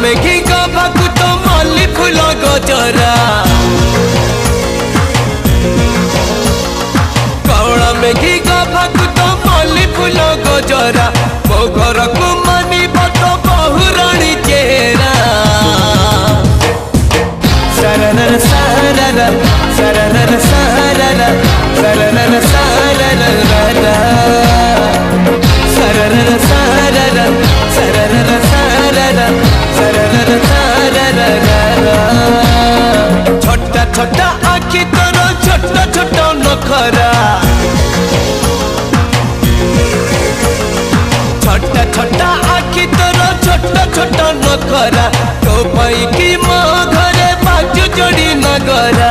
मेघी गभाकु तो मल्ली फूल गजरा कौड़ा मेघी गभाकु तो मल्ली फूल गजरा मो घर को मानिब तो बहुराणी चेहरा सरनर साररा सरनर साररा सरनर साररा सरनर साररा सरनर साररा सरनर साररा छोटा छोटा आखि तोर छोटा छोटा नखरा छोटा छोटा आखि तोर छोटा छोटा नखरा तो पाई कि मो घरे बाजू जोड़ी नगरा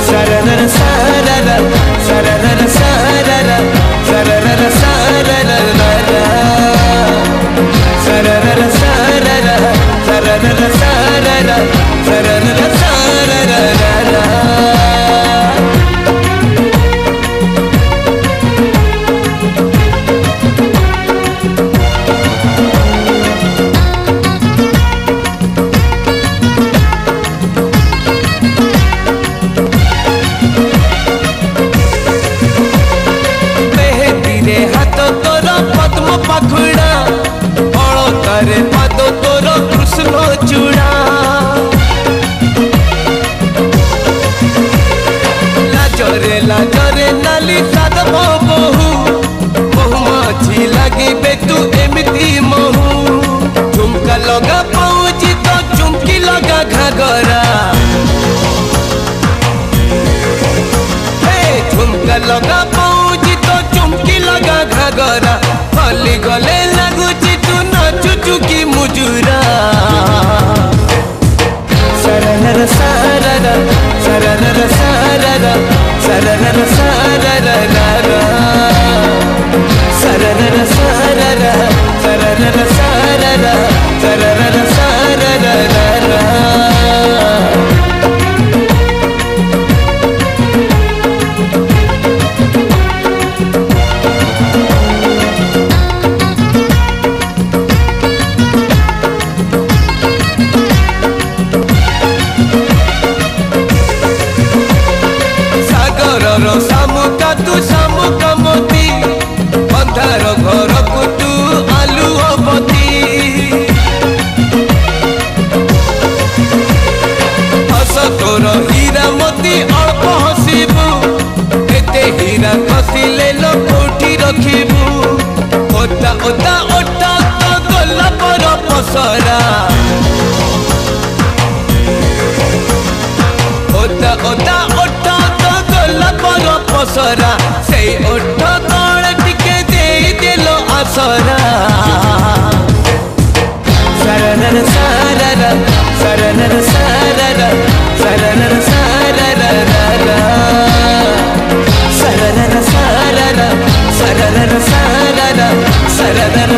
सरनर साररा सरनर साररा सरनर साररा सरनर साररा सरनर साररा सरनर साररा पद्म पाखुड़ा अलतारे पाद तोर कृष्ण चूड़ा लाजरे नाली साधव बहु बहु मझी लगे तू एमती महू झुमका लगा पाऊँ तो चुमकी लगा घाघरा झुमका लगा पाऊँ तो चुमकी लगा घाघरा हली गले लगुची तू नाचुचु की मुजुरा सरनर साररा सरनर साररा सरनर साररा सरनर साररा सरनर साररा सरनर साररा सामुका तू सामुका मोती अंधार घर को तू आलुपति हस तोर हीरा मोती अल्प हसबू एते हीरा खसिले लो कोठी रखिबू ओता ओता ओटा तो गला पर पसरा ओता ओता ओटा पर पसरा से ओठ तल टिके दे देलो आसरा सरनर साररा सरनर साररा सरनर साररा सरनर साररा सरनर साररा सरनर